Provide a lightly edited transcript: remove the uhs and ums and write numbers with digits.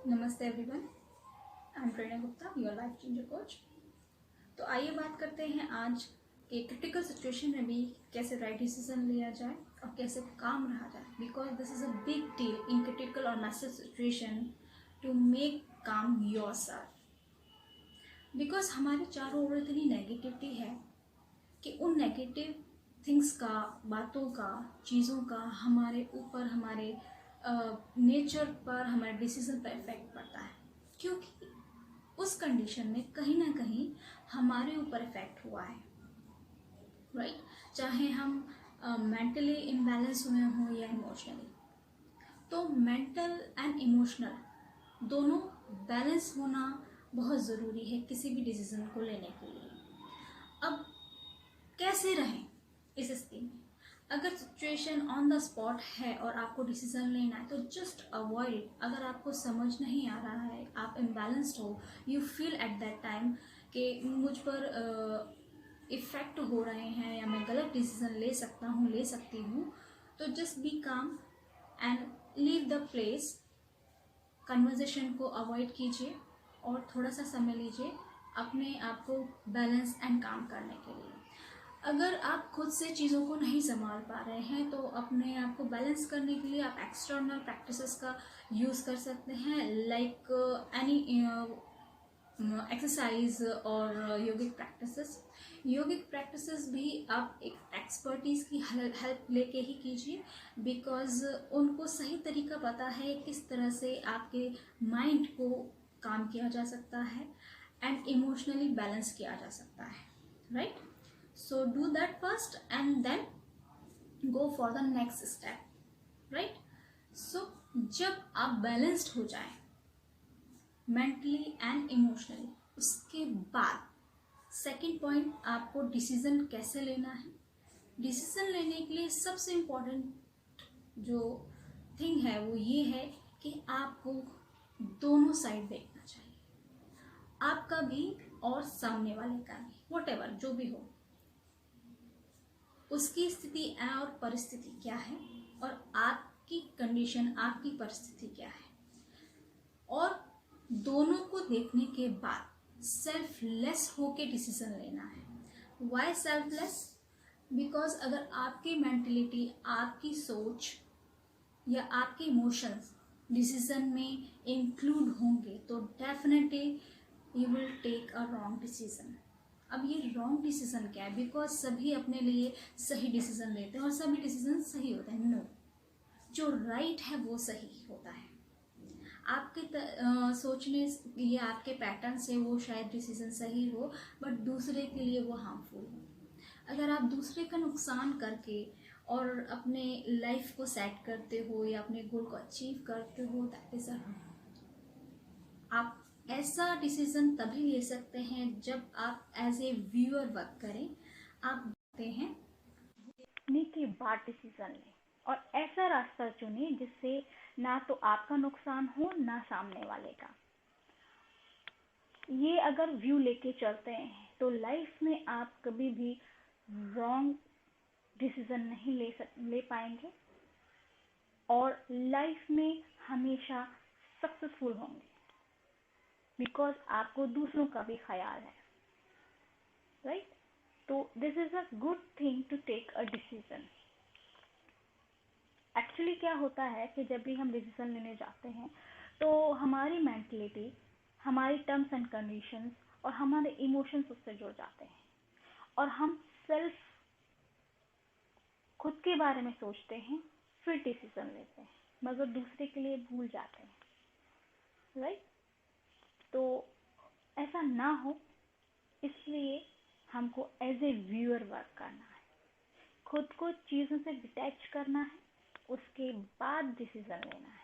नमस्ते everyone, I am Prerna Gupta, your life changer coach. तो आइए बात करते हैं आज कि क्रिटिकल सिचुएशन में भी कैसे राइट डिसीजन लिया जाए और कैसे काम रहा जाए, because this is a big deal in critical और मैसिव सिचुएशन टू मेक काम योर सेल्फ। बिकॉज हमारे चारों ओर इतनी नेगेटिविटी है कि उन नेगेटिव थिंग्स का, बातों का, चीज़ों का हमारे ऊपर, हमारे नेचर पर, हमारे डिसीजन पर इफेक्ट पड़ता है, क्योंकि उस कंडीशन में कहीं ना कहीं हमारे ऊपर इफेक्ट हुआ है, राइट। चाहे हम मेंटली इम्बैलेंस हुए हों या इमोशनली। तो मेंटल एंड इमोशनल दोनों बैलेंस होना बहुत ज़रूरी है किसी भी डिसीजन को लेने के लिए। अब कैसे रहें इस स्थिति में? अगर सिचुएशन ऑन द स्पॉट है और आपको डिसीजन लेना है तो जस्ट अवॉइड। अगर आपको समझ नहीं आ रहा है, आप इम्बैलेंस्ड हो, you feel at that time कि मुझ पर इफ़ेक्ट हो रहे हैं या मैं गलत डिसीजन ले सकता हूँ, ले सकती हूँ, तो जस्ट बी काम and leave the place. Conversation को अवॉइड कीजिए और थोड़ा सा समय लीजिए अपने आप को बैलेंस एंड काम करने के लिए। अगर आप खुद से चीज़ों को नहीं संभाल पा रहे हैं तो अपने आप को बैलेंस करने के लिए आप एक्सटर्नल प्रैक्टिसेस का यूज़ कर सकते हैं, लाइक एनी एक्सरसाइज और योगिक प्रैक्टिसेस। योगिक प्रैक्टिसेस भी आप एक एक्सपर्टीज़ की हेल्प लेके ही कीजिए, बिकॉज उनको सही तरीका पता है किस तरह से आपके माइंड को काम किया जा सकता है एंड इमोशनली बैलेंस किया जा सकता है, right. So do that first and then go for the next step, right? So जब आप बैलेंस्ड हो जाएं मेंटली एंड इमोशनली, उसके बाद सेकंड पॉइंट, आपको डिसीजन कैसे लेना है। डिसीजन लेने के लिए सबसे इम्पोर्टेंट जो थिंग है वो ये है कि आपको दोनों साइड देखना चाहिए, आपका भी और सामने वाले का भी, व्हाटएवर जो भी हो, उसकी स्थिति और परिस्थिति क्या है और आपकी कंडीशन, आपकी परिस्थिति क्या है, और दोनों को देखने के बाद सेल्फलेस होके डिसीजन लेना है। Y selfless? बिकॉज अगर आपकी मेंटलिटी, आपकी सोच या आपके इमोशंस डिसीजन में इंक्लूड होंगे तो definitely you will take a wrong decision. अब ये रॉन्ग डिसीजन क्या है? बिकॉज सभी अपने लिए सही डिसीजन लेते हैं और सभी डिसीजन सही होते हैं। नो, जो राइट है वो सही होता है। आपके सोचने या आपके पैटर्न से वो शायद डिसीजन सही हो, बट दूसरे के लिए वो हार्मफुल हो। अगर आप दूसरे का नुकसान करके और अपने लाइफ को सेट करते हो या अपने गोल को अचीव करते हो, दैट इज अ रॉन्ग। आप ऐसा डिसीजन तभी ले सकते हैं जब आप एज ए व्यूअर वर्क करें। आप देखते हैं देखने के बाद डिसीजन लें और ऐसा रास्ता चुने जिससे ना तो आपका नुकसान हो ना सामने वाले का। ये अगर व्यू लेके चलते हैं तो लाइफ में आप कभी भी रॉन्ग डिसीजन नहीं ले पाएंगे और लाइफ में हमेशा सक्सेसफुल होंगे, बिकॉज आपको दूसरों का भी ख्याल है, राइट। तो this is a good thing to take a decision. Actually क्या होता है कि जब भी हम डिसीजन लेने जाते हैं तो हमारी मेंटलिटी, हमारी टर्म्स एंड कंडीशंस और हमारे इमोशंस उससे जुड़ जाते हैं और हम सेल्फ खुद के बारे में सोचते हैं, फिर डिसीजन लेते हैं, मगर दूसरे के लिए भूल जाते हैं, राइट। तो ऐसा ना हो, इसलिए हमको एज ए व्यूअर वर्क करना है, खुद को चीज़ों से डिटैच करना है, उसके बाद डिसीजन लेना है।